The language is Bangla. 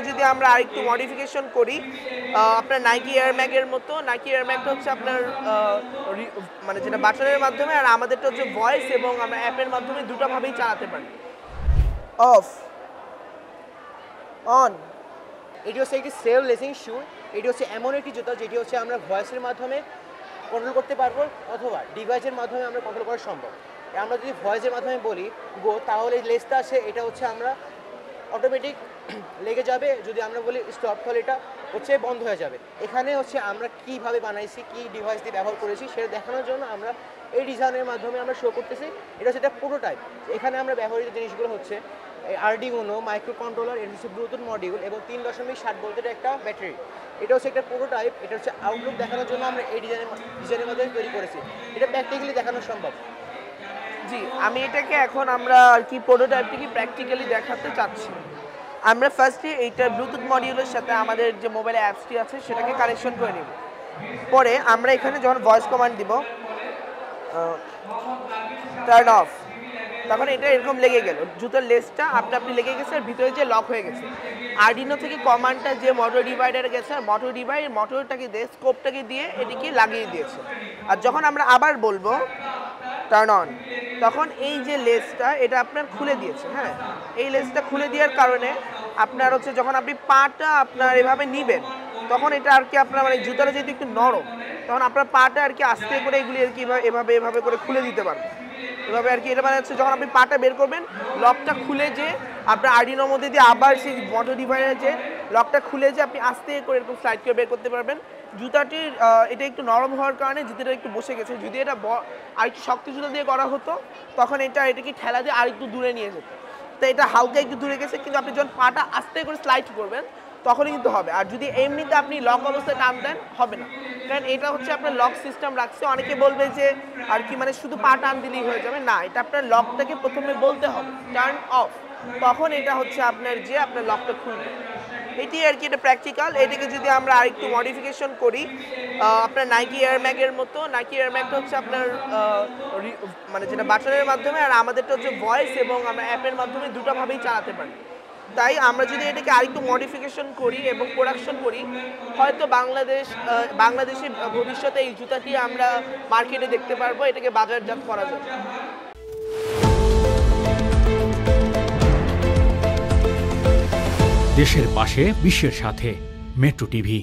যদি আমরা আরেকটু মডিফিকেশন করি, আপনার নাইকি এয়ার ম্যাগের মতো। নাইকি এয়ার ম্যাগটা হচ্ছে আপনার মানে যেটা বাটনের মাধ্যমে, আর আমাদেরটা হচ্ছে ভয়েস এবং আমরা অ্যাপের মাধ্যমে দুটোভাবেই চালাতে পারি। Of, on. এটি হচ্ছে একটি সেলফ লেসিং শু। এটি হচ্ছে এমন একটি জুতা যেটি হচ্ছে আমরা ভয়েসের মাধ্যমে কন্ট্রোল করতে পারবো অথবা ডিভাইসের মাধ্যমে আমরা কন্ট্রোল করা সম্ভব। আমরা যদি ভয়েসের মাধ্যমে বলি গো, তাহলে লেসটা আছে এটা হচ্ছে আমরা অটোমেটিক লেগে যাবে। যদি আমরা বলি স্টপ, তাহলে এটা হচ্ছে বন্ধ হয়ে যাবে। এখানে হচ্ছে আমরা কীভাবে বানাইছি, কী ডিভাইস দিয়ে ব্যবহার করেছি সেটা দেখানোর জন্য আমরা এই ডিজাইনের মাধ্যমে আমরা শো করতেছি। এটা হচ্ছে একটা প্রোটোটাইপ। এখানে আমরা ব্যবহৃত জিনিসগুলো হচ্ছে আরডিউনো মাইক্রো কন্ট্রোলার, এর হচ্ছে ব্লুটুথ মডিউল এবং 3.7 ভোল্টের একটা ব্যাটারি। এটা হচ্ছে একটা প্রোটোটাইপ। এটা হচ্ছে আউটলুক দেখানোর জন্য আমরা এই ডিজাইনের মাধ্যমে তৈরি করেছি। এটা প্র্যাকটিক্যালি দেখানো সম্ভব। জি, আমি এটাকে এখন আমরা আর কি প্রোটোটাইপটিকে প্র্যাকটিক্যালি দেখাতে চাচ্ছি। আমরা ফার্স্টে এইটা ব্লুটুথ মডিউলের সাথে আমাদের যে মোবাইলে অ্যাপসটি আছে সেটাকে কানেকশন করে নিব। পরে আমরা এখানে যখন ভয়েস কমান্ড দিব টার্ন অফ, তখন এটা এরকম লেগে গেল, জুতার লেসটা আপনি লেগে গেছে, আর ভিতরে যে লক হয়ে গেছে। আরডিনো থেকে কমান্ডটা যে মোটর ডিভাইডারে গেছে, মোটরটাকে দিয়ে স্কোপটাকে দিয়ে এটিকে লাগিয়ে দিয়েছে। আর যখন আমরা আবার বলবো টার্ন অন, তখন এই যে লেসটা এটা আপনার খুলে দিয়েছে। হ্যাঁ, এই লেসটা খুলে দেওয়ার কারণে আপনার হচ্ছে যখন আপনি পাটা আপনার এভাবে নিবেন, তখন এটা আর কি আপনার মানে জুতাটা যেহেতু একটু নরম, তখন আপনার পাটা আর কি আস্তে করে এগুলি আর কি এভাবে করে খুলে দিতে পারবেন। এভাবে আর কি এটা মানে হচ্ছে যখন আপনি পাটা বের করবেন, লকটা খুলে যে আপনার আরডিনোর মধ্যে দিয়ে আবার সেই মোটর ডিভাইডারে যে লকটা খুলে যে আপনি আস্তে করে এরকম স্লাইড করে বের করতে পারবেন। জুতাটির এটা একটু নরম হওয়ার কারণে জুতাটা একটু বসে গেছে। যদি এটা আর একটু শক্ত জুতা দিয়ে করা হতো, তখন এটাকে ঠেলা দিয়ে আর একটু দূরে নিয়ে যেত। তো এটা হালকা একটু দূরে গেছে, কিন্তু আপনি যখন পাটা আস্তে করে স্লাইড করবেন তখনই কিন্তু হবে। আর যদি এমনিতে আপনি লক অবস্থায় টান দেন, হবে না, কারণ এটা হচ্ছে আপনার লক সিস্টেম রাখছে। অনেকে বলবে যে আর কি মানে শুধু পা টান দিলেই হয়ে যাবে, না, এটা আপনার লকটাকে প্রথমে বলতে হবে টার্ন অফ, তখন এটা হচ্ছে আপনার যে আপনার লকটা খুলবে। এটি আর কি, এটা প্র্যাকটিক্যাল। এটাকে যদি আমরা আরেকটু মডিফিকেশন করি, আপনার নাইকি এয়ার ম্যাগের মতো। নাইকি এয়ার ম্যাগটা হচ্ছে আপনার মানে যেটা বাটনের মাধ্যমে, আর আমাদেরটা হচ্ছে ভয়েস এবং আমরা অ্যাপের মাধ্যমে দুটোভাবেই চালাতে পারি। তাই আমরা যদি এটাকে আরেকটু মডিফিকেশন করি এবং প্রোডাকশন করি, হয়তো বাংলাদেশে ভবিষ্যতে এই জুতাটি আমরা মার্কেটে দেখতে পারবো, এটাকে বাজারজাত করা যাবে। দেশের পাশে, বিশ্বের সাথে, মেট্রো টিভি।